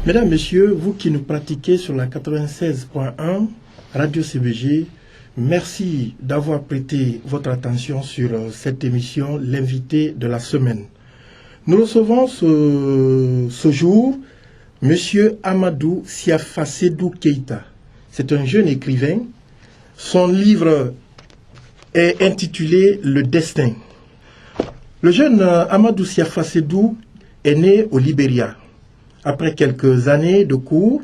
Mesdames, Messieurs, vous qui nous pratiquez sur la 96.1 Radio CBG, merci d'avoir prêté votre attention sur cette émission, l'invité de la semaine. Nous recevons ce jour Monsieur Amadou Siafa-Sédou Keïta. C'est un jeune écrivain. Son livre est intitulé Le Destin. Le jeune Amadou Siafa-Sédou est né au Libéria. Après quelques années de cours,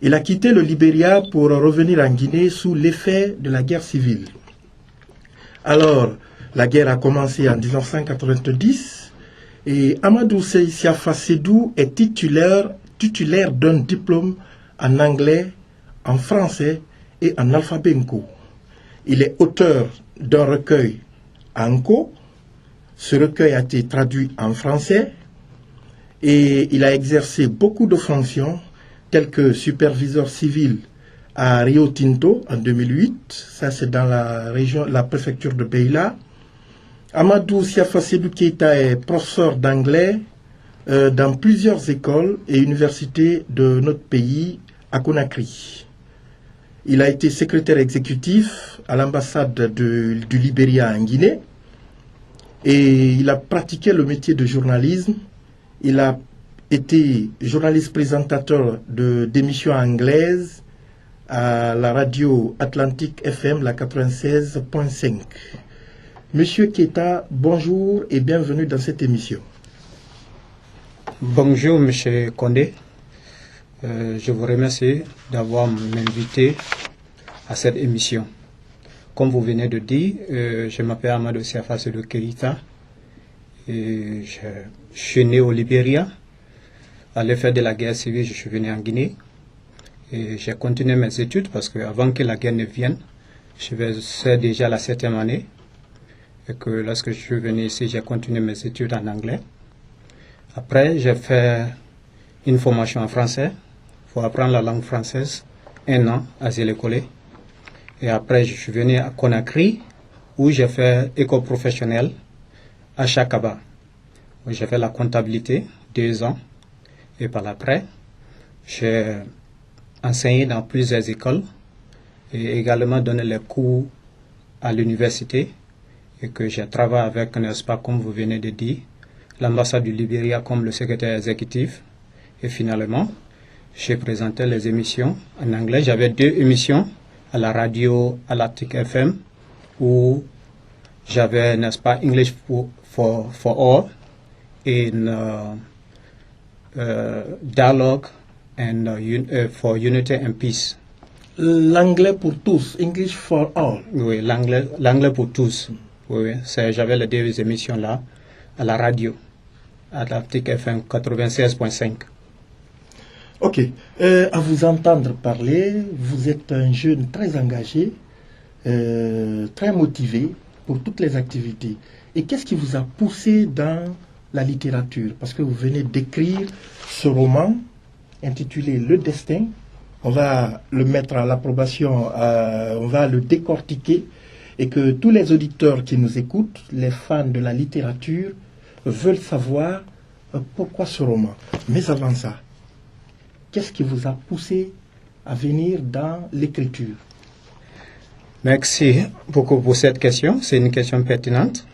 il a quitté le Libéria pour revenir en Guinée sous l'effet de la guerre civile. Alors, la guerre a commencé en 1990 et Amadou Siafa-Sédou est titulaire d'un diplôme en anglais, en français et en alphabet nko. Il est auteur d'un recueil en nko. Ce recueil a été traduit en français. Et il a exercé beaucoup de fonctions, telles que superviseur civil à Rio Tinto en 2008. Ça, c'est dans la préfecture de Beila. Amadou Siafa-Sédou Keïta est professeur d'anglais dans plusieurs écoles et universités de notre pays à Conakry. Il a été secrétaire exécutif à l'ambassade du Libéria en Guinée. Et il a pratiqué le métier de journalisme. Il a été journaliste présentateur d'émissions anglaises à la radio Atlantique FM, la 96.5. Monsieur Keïta, bonjour et bienvenue dans cette émission. Bonjour, Monsieur Condé. Je vous remercie d'avoir m'invité à cette émission. Comme vous venez de dire, je m'appelle Amadou Siafa-Sédou Keïta. Et je suis né au Libéria. À l'effet de la guerre civile, je suis venu en Guinée. Et j'ai continué mes études parce qu'avant que la guerre ne vienne, je faisais déjà la 7e année. Et que lorsque je suis venu ici, j'ai continué mes études en anglais. Après, j'ai fait une formation en français. Il faut apprendre la langue française. 1 an à Zélékolé. Et après, je suis venu à Conakry, où j'ai fait école professionnelle à Chakaba, où j'ai fait la comptabilité 2 ans. Et par après, j'ai enseigné dans plusieurs écoles et également donné les cours à l'université et que j'ai travaillé avec, n'est-ce pas, comme vous venez de dire, l'ambassade du Libéria comme le secrétaire exécutif. Et finalement, j'ai présenté les émissions en anglais. J'avais 2 émissions à la radio Atlantique FM où j'avais, n'est-ce pas, English for all in dialogue and for unity and peace. L'anglais pour tous, English for all. Oui, l'anglais pour tous. Oui, j'avais les 2 émissions là à la radio Atlantique FM 96.5. Ok, à vous entendre parler, vous êtes un jeune très engagé, très motivé pour toutes les activités. Et qu'est-ce qui vous a poussé dans la littérature? Parce que vous venez d'écrire ce roman intitulé Le Destin. On va le mettre à l'approbation, on va le décortiquer et que tous les auditeurs qui nous écoutent, les fans de la littérature, veulent savoir pourquoi ce roman. Mais avant ça, qu'est-ce qui vous a poussé à venir dans l'écriture? Merci beaucoup pour cette question. C'est une question pertinente.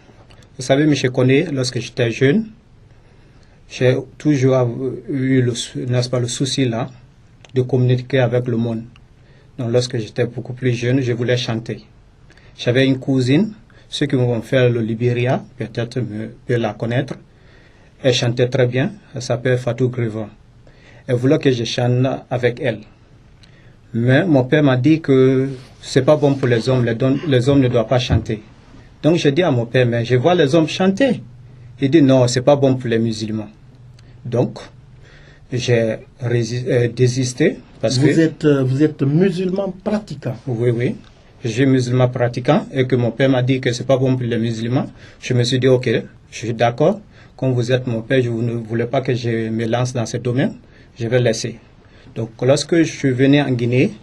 Vous savez, M. Condé, lorsque j'étais jeune, j'ai toujours eu n'est-ce pas, le souci là de communiquer avec le monde. Donc lorsque j'étais beaucoup plus jeune, je voulais chanter. J'avais une cousine, ceux qui vont faire le Libéria, peut-être peuvent la connaître. Elle chantait très bien, elle s'appelle Fatou Grivan. Elle voulait que je chante avec elle. Mais mon père m'a dit que c'est pas bon pour les hommes ne doivent pas chanter. Donc j'ai dit à mon père, mais je vois les hommes chanter. Il dit non, c'est pas bon pour les musulmans. Donc j'ai désisté parce que vous êtes musulman pratiquant. Oui, oui, je suis musulman pratiquant et que mon père m'a dit que c'est pas bon pour les musulmans. Je me suis dit ok, je suis d'accord. Comme vous êtes mon père, je ne voulais pas que je me lance dans ce domaine. Je vais laisser. Donc lorsque je suis venu en Guinée,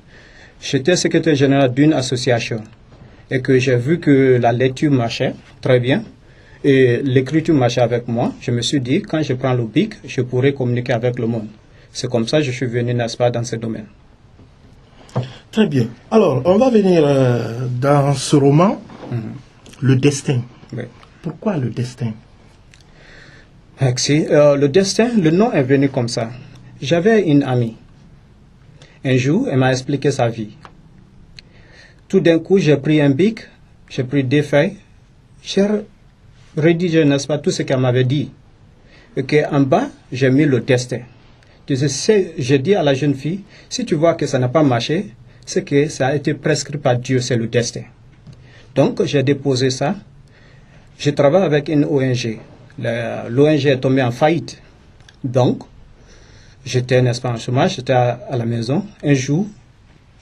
j'étais secrétaire général d'une association et que j'ai vu que la lecture marchait très bien et l'écriture marchait avec moi. Je me suis dit, quand je prends le bic, je pourrais communiquer avec le monde. C'est comme ça que je suis venu, n'est-ce pas, dans ce domaine. Très bien. Alors, on va venir dans ce roman, Le Destin. Oui. Pourquoi le destin? Merci. Le destin, le nom est venu comme ça. J'avais une amie. Un jour, elle m'a expliqué sa vie. Tout d'un coup, j'ai pris un bic, j'ai pris des feuilles, j'ai rédigé, n'est-ce pas, tout ce qu'elle m'avait dit. Et qu'en bas, j'ai mis le destin. J'ai dit à la jeune fille, si tu vois que ça n'a pas marché, c'est que ça a été prescrit par Dieu, c'est le destin. Donc, j'ai déposé ça. Je travaille avec une ONG. L'ONG est tombée en faillite. Donc, j'étais, n'est-ce pas, en chômage, j'étais à la maison. Un jour,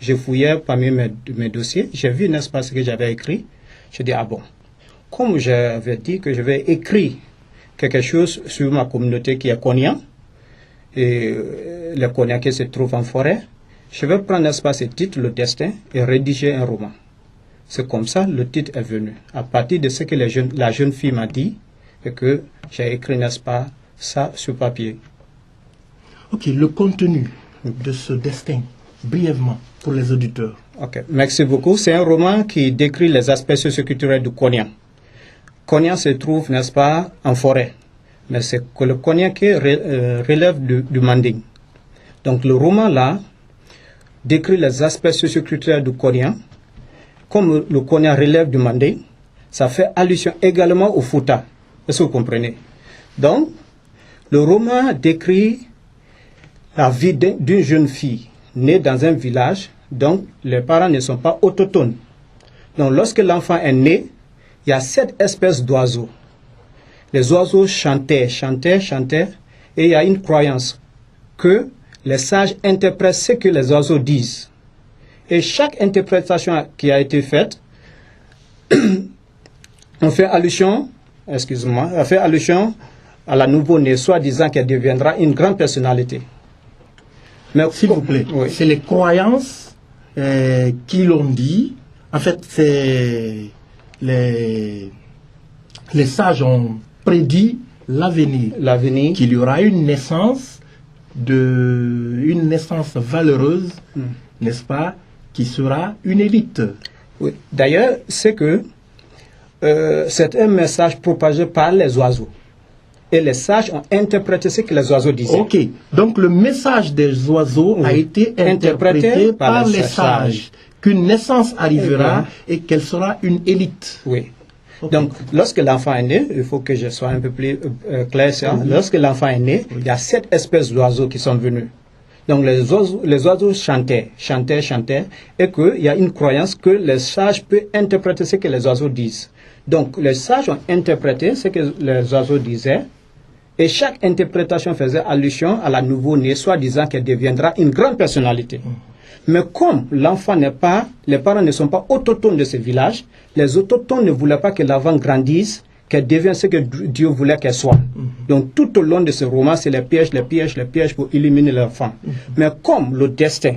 je fouillais parmi mes dossiers. J'ai vu, n'est-ce pas, ce que j'avais écrit. Je dis, ah bon, comme j'avais dit que je vais écrire quelque chose sur ma communauté qui est Konya, et les Konya qui se trouvent en forêt, je vais prendre, n'est-ce pas, ce titre, Le Destin, et rédiger un roman. C'est comme ça le titre est venu. À partir de ce que la jeune fille m'a dit, et que j'ai écrit, n'est-ce pas, ça sur papier. Ok, le contenu de ce destin, brièvement, pour les auditeurs. Ok, merci beaucoup. C'est un roman qui décrit les aspects socioculturels du Konya. Konya se trouve, n'est-ce pas, en forêt. Mais c'est que le Konya qui relève du Manding. Donc le roman là décrit les aspects socioculturels du Konya. Comme le Konya relève du Manding, ça fait allusion également au Fouta. Est-ce que vous comprenez? Donc, le roman décrit la vie d'une jeune fille née dans un village, donc les parents ne sont pas autochtones. Donc, lorsque l'enfant est né, il y a 7 espèces d'oiseaux. Les oiseaux chantaient, et il y a une croyance que les sages interprètent ce que les oiseaux disent. Et chaque interprétation qui a été faite, on fait allusion à la nouveau-née, soi-disant qu'elle deviendra une grande personnalité. Mais s'il vous plaît, oui. C'est les croyances qui l'ont dit. En fait, c'est les sages ont prédit l'avenir. Qu'il y aura une naissance valeureuse, n'est-ce pas, qui sera une élite. Oui. D'ailleurs, c'est que c'est un message propagé par les oiseaux. Et les sages ont interprété ce que les oiseaux disaient. Ok. Donc le message des oiseaux a été interprété par les sages. Qu'une naissance arrivera et qu'elle sera une élite. Oui. Okay. Donc, lorsque l'enfant est né, il faut que je sois un peu plus clair. Lorsque l'enfant est né, il y a 7 espèces d'oiseaux qui sont venus. Donc, les oiseaux chantaient, et qu'il y a une croyance que les sages peuvent interpréter ce que les oiseaux disent. Donc, les sages ont interprété ce que les oiseaux disaient, et chaque interprétation faisait allusion à la nouveau-née, soi-disant qu'elle deviendra une grande personnalité. Mais comme l'enfant n'est pas, les parents ne sont pas autochtones de ce village, les autochtones ne voulaient pas que l'enfant grandisse, qu'elle devienne ce que Dieu voulait qu'elle soit. Donc tout au long de ce roman, c'est les pièges pour éliminer l'enfant. Mais comme le destin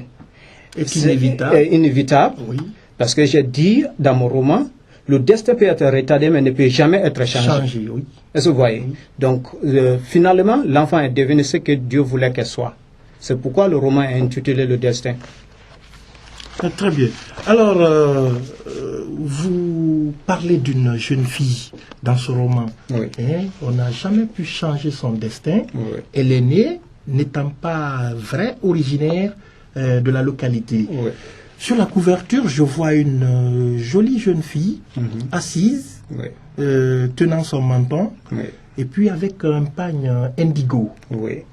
est inévitable, oui. Parce que j'ai dit dans mon roman, le destin peut être retardé, mais ne peut jamais être changé. Oui. Est-ce que vous voyez? Oui. Donc finalement, l'enfant est devenu ce que Dieu voulait qu'elle soit. C'est pourquoi le roman est intitulé Le Destin. Très bien. Alors, vous parlez d'une jeune fille dans ce roman. Oui. On n'a jamais pu changer son destin. Oui. Elle est née, n'étant pas originaire de la localité. Oui. Sur la couverture, je vois une jolie jeune fille assise, oui. Tenant son menton, oui. Et puis avec un pagne indigo. Oui.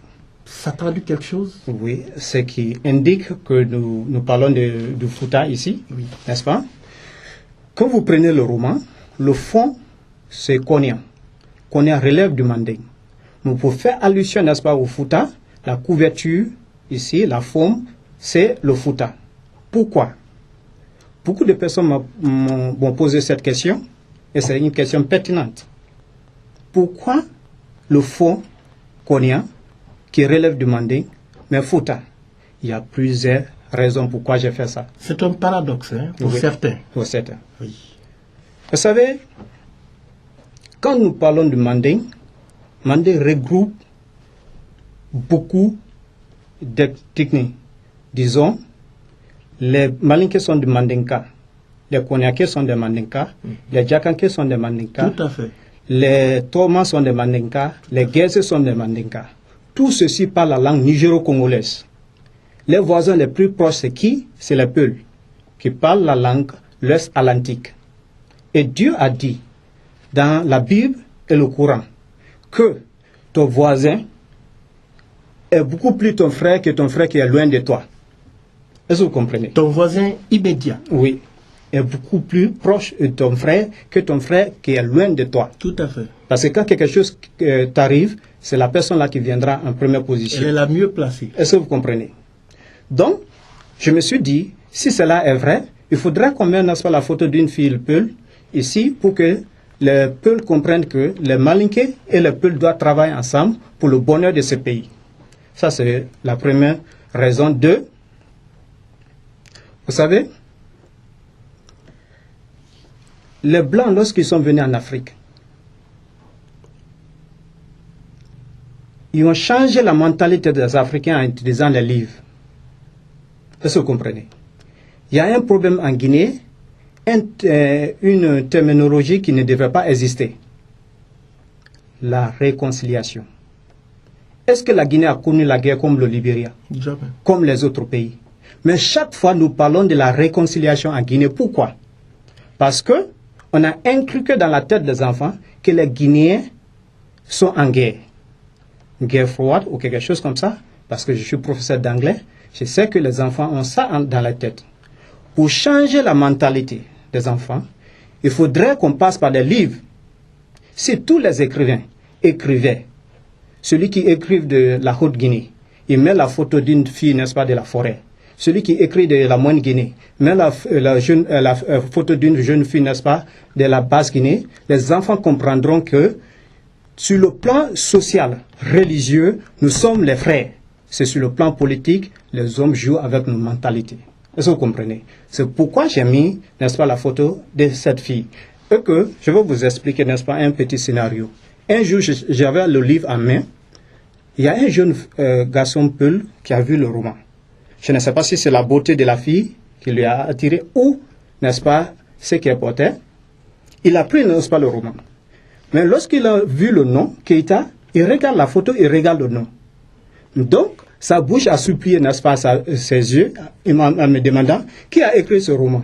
Ça traduit quelque chose? Oui, ce qui indique que nous parlons du Fouta ici, oui. N'est-ce pas? Quand vous prenez le roman, le fond, c'est Konya. Konya relève du Manding. Mais pour faire allusion, n'est-ce pas, au Fouta, la couverture, ici, la forme, c'est le Fouta. Pourquoi? Beaucoup de personnes m'ont posé cette question, et c'est une question pertinente. Pourquoi le fond Konya qui relève du Manding, mais Fouta? Il y a plusieurs raisons pourquoi j'ai fait ça. C'est un paradoxe, pour oui. certains. Pour certains. Oui. Vous savez, quand nous parlons du Manding, Manding regroupe beaucoup techniques. Disons, les Malinké sont des Mandinka, les Koniakés sont des Mandinka, les Djakanké sont des Mandinka, Tout à fait. les Thomas sont des Mandinka, les Guèzes sont des Mandinka. Tout ceci parle la langue nigéro-congolaise. Les voisins les plus proches, c'est qui? C'est les Peuls, qui parlent la langue l'Ouest atlantique. Et Dieu a dit, dans la Bible et le Coran, que ton voisin est beaucoup plus ton frère que ton frère qui est loin de toi. Est-ce que vous comprenez? Ton voisin immédiat. Oui, est beaucoup plus proche de ton frère que ton frère qui est loin de toi. Tout à fait. Parce que quand quelque chose t'arrive, c'est la personne là qui viendra en première position. Elle est la mieux placée. Est-ce que vous comprenez? Donc, je me suis dit, si cela est vrai, il faudrait qu'on mette la photo d'une fille Peul ici pour que les Peuls comprennent que les Malinké et les Peuls doivent travailler ensemble pour le bonheur de ce pays. Ça, c'est la première raison. Deux, vous savez, les Blancs, lorsqu'ils sont venus en Afrique, ils ont changé la mentalité des Africains en utilisant les livres. Est-ce que vous comprenez? Il y a un problème en Guinée, une terminologie qui ne devrait pas exister. La réconciliation. Est-ce que la Guinée a connu la guerre comme le Libéria? Jamais. Comme les autres pays? Mais chaque fois, nous parlons de la réconciliation en Guinée. Pourquoi? Parce que on a inculqué dans la tête des enfants que les Guinéens sont en guerre. Une guerre froide ou quelque chose comme ça. Parce que je suis professeur d'anglais, je sais que les enfants ont ça dans la tête. Pour changer la mentalité des enfants, il faudrait qu'on passe par des livres. Si tous les écrivains écrivaient, celui qui écrit de la Haute-Guinée, il met la photo d'une fille, n'est-ce pas, de la forêt. Celui qui écrit de la Moyenne-Guinée, met la photo d'une jeune fille, n'est-ce pas, de la Basse-Guinée. Les enfants comprendront que sur le plan social, religieux, nous sommes les frères. C'est sur le plan politique, les hommes jouent avec nos mentalités. Est-ce que vous comprenez? C'est pourquoi j'ai mis, n'est-ce pas, la photo de cette fille. Et que je vais vous expliquer, n'est-ce pas, un petit scénario. Un jour, j'avais le livre en main. Il y a un jeune garçon Peul qui a vu le roman. Je ne sais pas si c'est la beauté de la fille qui lui a attiré ou, n'est-ce pas, ce qu'elle portait. Il a pris, n'est-ce pas, le roman. Mais lorsqu'il a vu le nom, Keita, il regarde la photo, il regarde le nom. Donc, sa bouche a supplié, n'est-ce pas, ses yeux, en me demandant qui a écrit ce roman.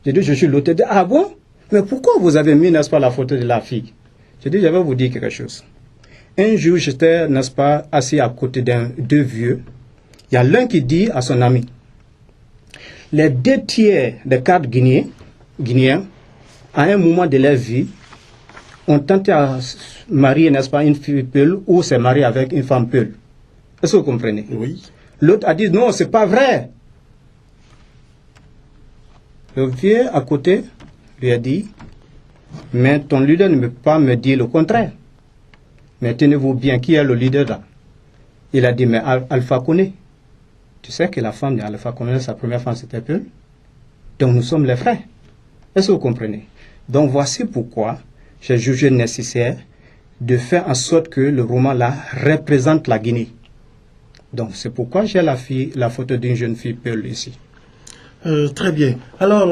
J'ai dit, je suis l'auteur. Ah bon? Mais pourquoi vous avez mis, n'est-ce pas, la photo de la fille? J'ai dit, je vais vous dire quelque chose. Un jour, j'étais, n'est-ce pas, assis à côté deux vieux. Il y a l'un qui dit à son ami, les 2/3 des cadres guinéens, à un moment de leur vie, ont tenté à marier, n'est-ce pas, une fille Peul ou se marier avec une femme Peul. Est-ce que vous comprenez? Oui. L'autre a dit, non, c'est pas vrai. Le vieux à côté lui a dit, mais ton leader ne peut pas me dire le contraire. Mais tenez-vous bien, qui est le leader là? Il a dit, mais Alpha Koné. Tu sais que la femme d'Alpha Koné, sa première femme, c'était Peul. Donc nous sommes les frères. Est-ce que vous comprenez? Donc voici pourquoi j'ai jugé nécessaire de faire en sorte que le roman là représente la Guinée. Donc c'est pourquoi j'ai la photo d'une jeune fille Peul ici. Très bien. Alors,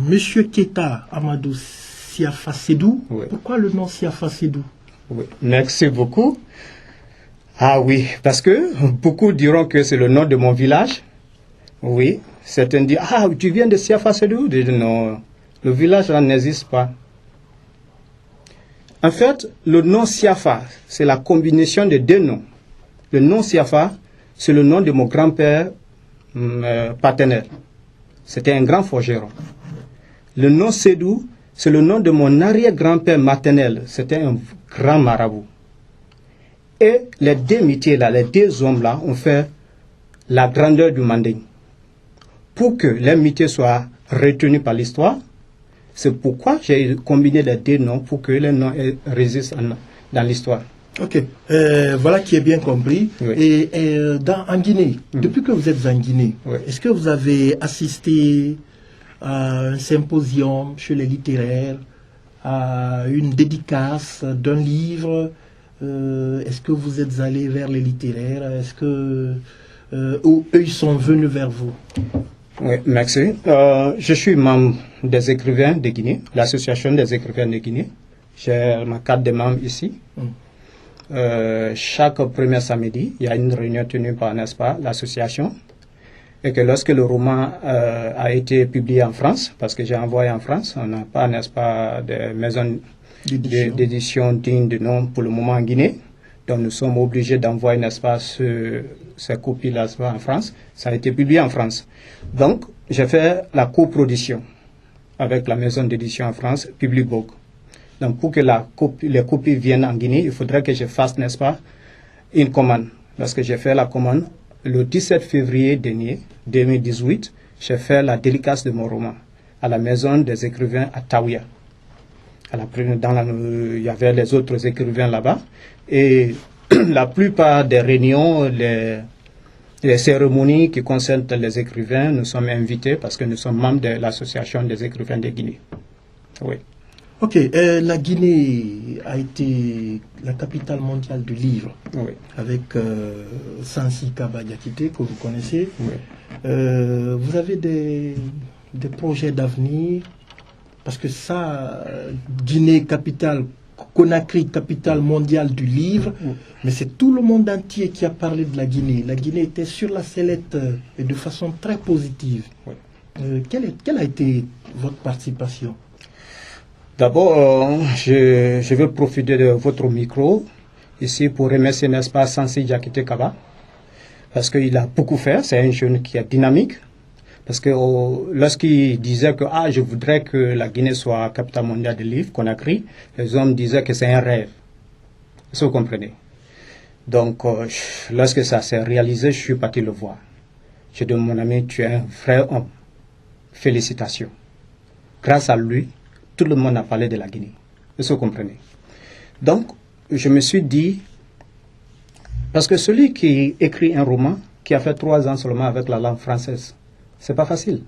Monsieur Keita Amadou Siafa Sédou, Oui. Pourquoi le nom Siafa Sédou? Oui. Merci beaucoup. Ah oui, parce que beaucoup diront que c'est le nom de mon village. Oui, certains disent, ah, tu viens de Siafa Sédou? Je dis non, le village là n'existe pas. En fait, le nom Siafa, c'est la combinaison de deux noms. Le nom Siafa, c'est le nom de mon grand-père paternel. C'était un grand forgeron. Le nom Sédou, c'est le nom de mon arrière-grand-père maternel. C'était un grand marabout. Et les deux métiers là, les deux hommes là, ont fait la grandeur du Manding. Pour que les métiers soient retenus par l'histoire, c'est pourquoi j'ai combiné les deux noms pour que les noms résistent dans l'histoire. Ok, voilà qui est bien compris. Oui. Et en Guinée, depuis que vous êtes en Guinée, Oui. est-ce que vous avez assisté à un symposium chez les littéraires, à une dédicace d'un livre, Est-ce que vous êtes allé vers les littéraires? Est-ce que ou eux, ils sont venus vers vous? Oui, merci. Je suis membre des écrivains de Guinée, l'association des écrivains de Guinée. J'ai ma carte de membre ici. Chaque premier samedi, il y a une réunion tenue par, n'est-ce pas, l'association. Et que lorsque le roman a été publié en France, parce que j'ai envoyé en France, on n'a pas, n'est-ce pas, de maison d'édition digne de nom pour le moment en Guinée. Donc nous sommes obligés d'envoyer, n'est-ce pas, ces copies-là en France. Ça a été publié en France. Donc, j'ai fait la coproduction avec la maison d'édition en France, Publibook. Donc, pour que les copies viennent en Guinée, il faudrait que je fasse, n'est-ce pas, une commande. Lorsque j'ai fait la commande, le 17 février dernier, 2018, j'ai fait la dédicace de mon roman à la maison des écrivains à Taouya. Il y avait les autres écrivains là-bas. Et la plupart des réunions, les cérémonies qui concernent les écrivains, nous sommes invités parce que nous sommes membres de l'association des écrivains de Guinée. Oui. Ok, la Guinée a été la capitale mondiale du livre, oui, avec Sansi Kaba Diakité, que vous connaissez. Oui. Vous avez des projets d'avenir? Parce que ça, Guinée, capitale, Conakry, capitale mondiale du livre, mais c'est tout le monde entier qui a parlé de la Guinée. La Guinée était sur la sellette et de façon très positive. Oui. Quelle a été votre participation? D'abord, je veux profiter de votre micro ici pour remercier, n'est-ce pas, Sansi Diakité Kaba, parce qu'il a beaucoup fait. C'est un jeune qui est dynamique. Parce que lorsqu'il disait que je voudrais que la Guinée soit capitale mondiale du livre, Conakry, les hommes disaient que c'est un rêve. Est-ce que vous comprenez? Donc, lorsque ça s'est réalisé, je suis parti le voir. Je dis, mon ami, tu es un vrai homme. Félicitations. Grâce à lui, tout le monde a parlé de la Guinée. Est-ce que vous comprenez? Donc, je me suis dit, parce que celui qui écrit un roman, qui a fait 3 ans seulement avec la langue française, c'est pas facile.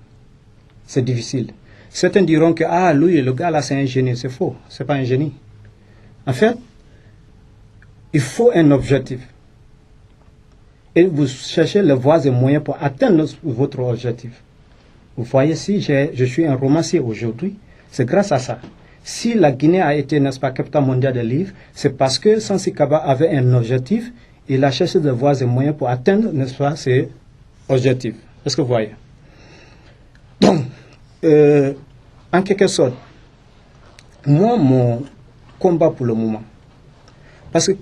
C'est difficile. Certains diront que, lui, le gars là, c'est un génie. C'est faux. C'est pas un génie. En fait, il faut un objectif. Et vous cherchez les voies et moyens pour atteindre votre objectif. Vous voyez, si je suis un romancier aujourd'hui, c'est grâce à ça. Si la Guinée a été, n'est-ce pas, capitale mondiale des livres, c'est parce que Sansi Kaba avait un objectif. Il a cherché des voies et moyens pour atteindre, n'est-ce pas, ces objectifs. Est-ce que vous voyez? Donc, en quelque sorte, moi, mon combat pour le moment, parce que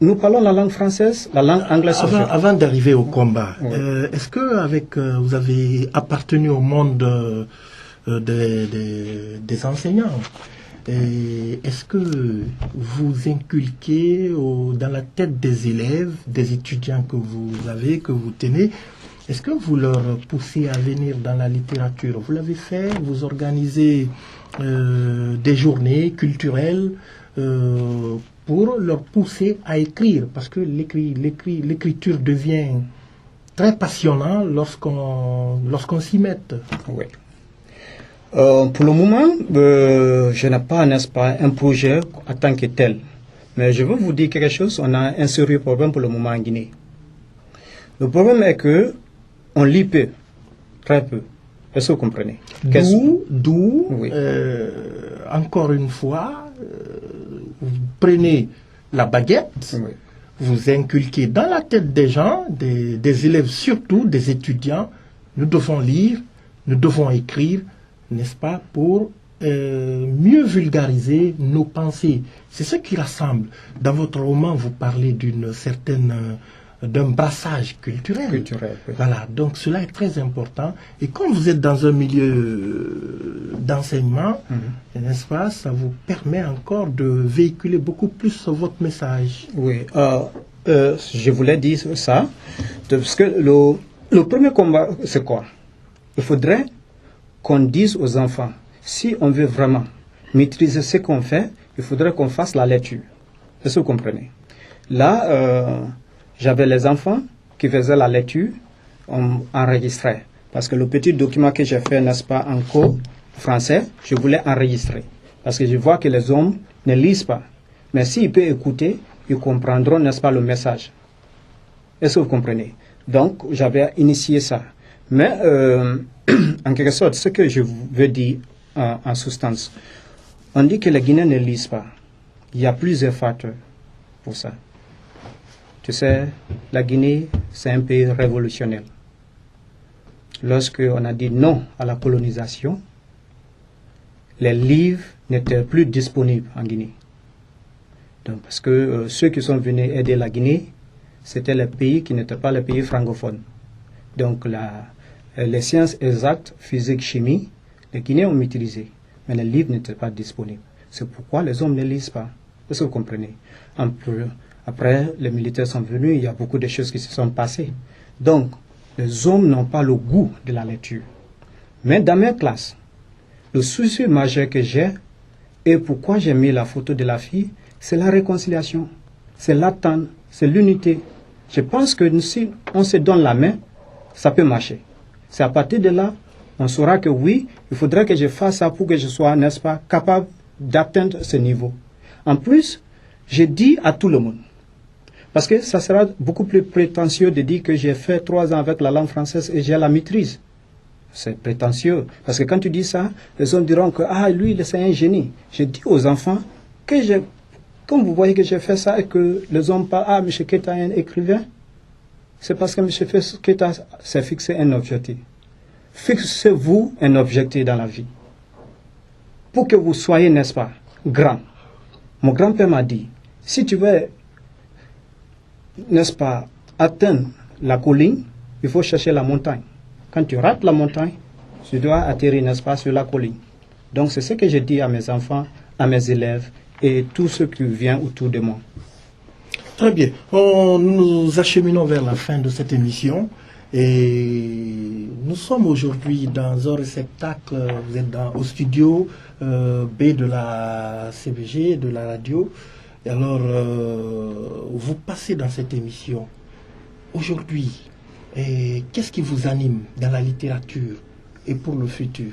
nous parlons la langue française, la langue anglaise. Avant d'arriver au combat, oui, est-ce que vous avez appartenu au monde des enseignants? Est-ce que vous inculquez dans la tête des élèves, des étudiants que vous avez, que vous tenez, est-ce que vous leur poussez à venir dans la littérature? Vous l'avez fait, vous organisez des journées culturelles pour leur pousser à écrire, parce que l'écriture devient très passionnant lorsqu'on s'y met. Oui. Pour le moment, je n'ai pas, n'est-ce pas, un projet en tant que tel. Mais je veux vous dire quelque chose, on a un sérieux problème pour le moment en Guinée. Le problème est que on lit peu, très peu. Est-ce que vous comprenez? D'où, oui, encore une fois, vous prenez la baguette, oui, vous inculquez dans la tête des gens, des élèves surtout, des étudiants, nous devons lire, nous devons écrire, n'est-ce pas, pour mieux vulgariser nos pensées. C'est ce qui rassemble. Dans votre roman, vous parlez d'un brassage culturel. Oui. Voilà, donc cela est très important. Et comme vous êtes dans un milieu d'enseignement, n'est-ce pas, ça vous permet encore de véhiculer beaucoup plus votre message. Oui, je voulais dire ça, parce que le premier combat, c'est quoi? Il faudrait qu'on dise aux enfants, si on veut vraiment maîtriser ce qu'on fait, il faudrait qu'on fasse la lecture. Est-ce que vous comprenez? Là, j'avais les enfants qui faisaient la lecture, on enregistrait. Parce que le petit document que j'ai fait, n'est-ce pas, en cours français, je voulais enregistrer. Parce que je vois que les hommes ne lisent pas. Mais s'ils peuvent écouter, ils comprendront, n'est-ce pas, le message. Est-ce que vous comprenez? Donc, j'avais initié ça. Mais, en quelque sorte, ce que je veux dire en substance, on dit que les Guinéens ne lisent pas. Il y a plusieurs facteurs pour ça. Tu sais, la Guinée, c'est un pays révolutionnaire. Lorsqu'on a dit non à la colonisation, les livres n'étaient plus disponibles en Guinée. Donc, parce que ceux qui sont venus aider la Guinée, c'était les pays qui n'étaient pas les pays francophones. Donc, les sciences exactes, physique, chimie, les Guinéens ont maîtrisé, mais les livres n'étaient pas disponibles. C'est pourquoi les hommes ne lisent pas. Est-ce que vous comprenez? Après, les militaires sont venus, il y a beaucoup de choses qui se sont passées. Donc, les hommes n'ont pas le goût de la lecture. Mais dans mes classes, le souci majeur que j'ai, et pourquoi j'ai mis la photo de la fille, c'est la réconciliation, c'est l'attente, c'est l'unité. Je pense que si on se donne la main, ça peut marcher. C'est à partir de là, on saura que oui, il faudrait que je fasse ça pour que je sois, n'est-ce pas, capable d'atteindre ce niveau. En plus, je dis à tout le monde, parce que ça sera beaucoup plus prétentieux de dire que j'ai fait 3 ans avec la langue française et j'ai la maîtrise. C'est prétentieux. Parce que quand tu dis ça, les hommes diront que lui, c'est un génie. Je dis aux enfants que comme vous voyez que j'ai fait ça et que les hommes parlent, M. Keita est un écrivain, c'est parce que M. Keita s'est fixé un objectif. Fixez-vous un objectif dans la vie. Pour que vous soyez, n'est-ce pas, grand. Mon grand-père m'a dit, si tu veux, n'est-ce pas, atteindre la colline, il faut chercher la montagne. Quand tu rates la montagne, tu dois atterrir, n'est-ce pas, sur la colline. Donc c'est ce que je dis à mes enfants, à mes élèves et tous ceux qui viennent autour de moi. Très bien. Nous nous acheminons vers la fin de cette émission. Et nous sommes aujourd'hui dans un réceptacle, vous êtes au studio B de la CBG, de la radio. Et alors, vous passez dans cette émission. Aujourd'hui, qu'est-ce qui vous anime dans la littérature et pour le futur?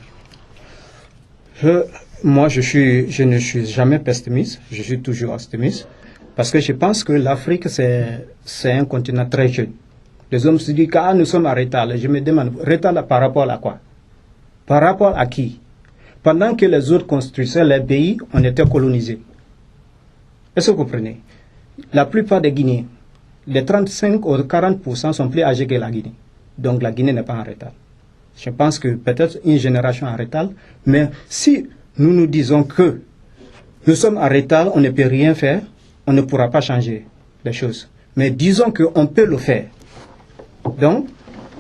Moi, je ne suis jamais pessimiste, je suis toujours optimiste. Parce que je pense que l'Afrique, c'est un continent très jeune. Les hommes se disent que nous sommes en retard. Je me demande, retard par rapport à quoi? Par rapport à qui? Pendant que les autres construisaient les pays, on était colonisés. Est-ce que vous comprenez? La plupart des Guinéens, les 35 ou 40% sont plus âgés que la Guinée. Donc la Guinée n'est pas en retard. Je pense que peut-être une génération en retard, mais si nous nous disons que nous sommes en retard, on ne peut rien faire, on ne pourra pas changer les choses. Mais disons qu'on peut le faire. Donc,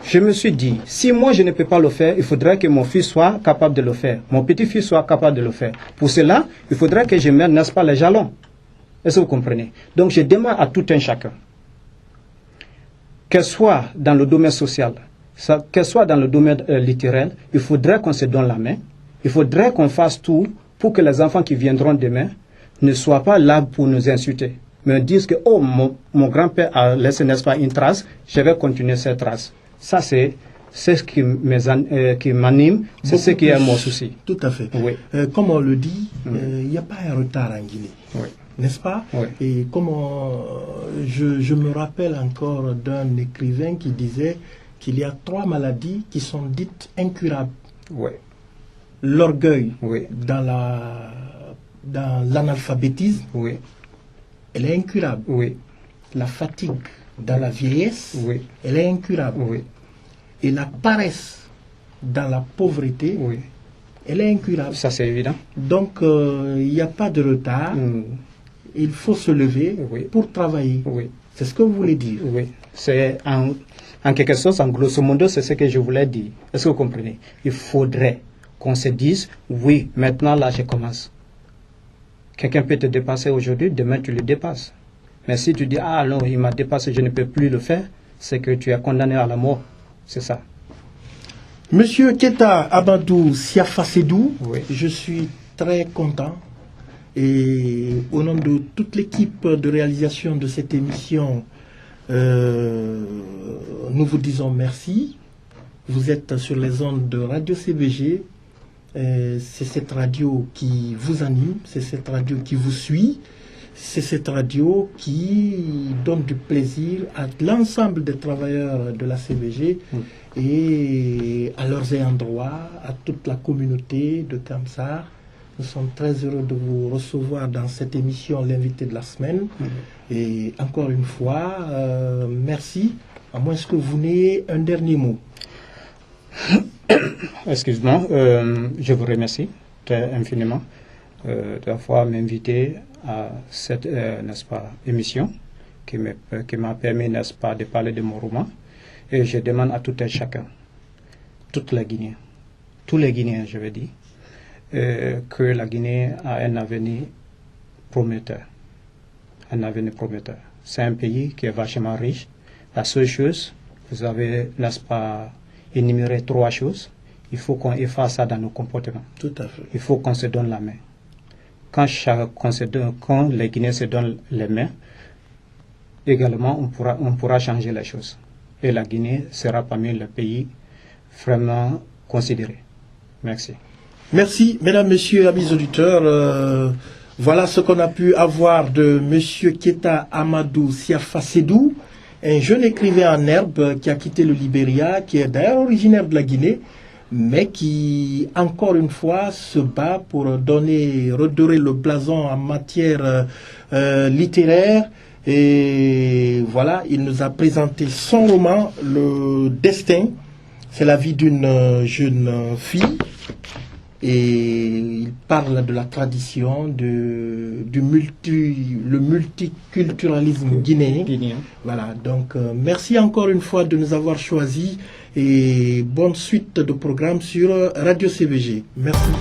je me suis dit, si moi je ne peux pas le faire, il faudrait que mon fils soit capable de le faire. Mon petit-fils soit capable de le faire. Pour cela, il faudrait que je mette, n'est-ce pas, les jalons. Est-ce que vous comprenez? Donc, je demande à tout un chacun, qu'elle soit dans le domaine social, qu'elle soit dans le domaine littéraire, il faudrait qu'on se donne la main. Il faudrait qu'on fasse tout pour que les enfants qui viendront demain ne soient pas là pour nous insulter, mais disent que mon grand-père a laissé, n'est-ce pas, une trace, je vais continuer cette trace. Ça, c'est ce qui m'anime, c'est ce qui est mon souci. Tout à fait. Oui. Comme on le dit, il n'y a pas un retard en Guinée. Oui. N'est-ce pas? Oui. Et comme je me rappelle encore d'un écrivain qui disait qu'il y a 3 maladies qui sont dites incurables. Oui. L'orgueil, oui. dans l'analphabétisme, oui. elle est incurable. Oui. La fatigue dans la vieillesse, oui. elle est incurable. Oui. Et la paresse dans la pauvreté, oui. elle est incurable. Ça, c'est évident. Donc, il n'y a pas de retard. Il faut se lever pour travailler. Oui. C'est ce que vous voulez dire. Oui. C'est en quelque sorte, en grosso modo, c'est ce que je voulais dire. Est-ce que vous comprenez? Il faudrait qu'on se dise, oui, maintenant là, je commence. Quelqu'un peut te dépasser aujourd'hui, demain tu le dépasses. Mais si tu dis, non, il m'a dépassé, je ne peux plus le faire, c'est que tu es condamné à la mort. C'est ça. Monsieur Keita Amadou Siafasedou, oui. Je suis très content. Et au nom de toute l'équipe de réalisation de cette émission, nous vous disons merci. Vous êtes sur les ondes de Radio CBG. C'est cette radio qui vous anime, c'est cette radio qui vous suit. C'est cette radio qui donne du plaisir à l'ensemble des travailleurs de la CBG et à leurs ayants droit, à toute la communauté de Kamsar. Nous sommes très heureux de vous recevoir dans cette émission, l'invité de la semaine. Et encore une fois, merci. À moins que vous n'ayez un dernier mot. Excuse-moi, je vous remercie très infiniment d'avoir m'invité à cette n'est-ce pas, émission qui m'a permis, n'est-ce pas, de parler de mon roman. Et je demande à tout un chacun, toute la Guinée, tous les Guinéens, je veux dire, que la Guinée a un avenir prometteur. Un avenir prometteur. C'est un pays qui est vachement riche. La seule chose, vous avez, n'est-ce pas, énuméré 3 choses. Il faut qu'on efface ça dans nos comportements. Tout à fait. Il faut qu'on se donne la main. Quand les Guinéens se donnent les mains, également on pourra changer les choses. Et la Guinée sera parmi les pays vraiment considérés. Merci. Merci, mesdames, messieurs, amis auditeurs. Voilà ce qu'on a pu avoir de M. Keita Amadou Siafa Sédou, un jeune écrivain en herbe qui a quitté le Libéria, qui est d'ailleurs originaire de la Guinée, mais qui, encore une fois, se bat pour redorer le blason en matière littéraire. Et voilà, il nous a présenté son roman, Le Destin. C'est la vie d'une jeune fille. Et il parle de la tradition, le multiculturalisme guinéen. Voilà, donc merci encore une fois de nous avoir choisis et bonne suite de programmes sur Radio CBG. Merci.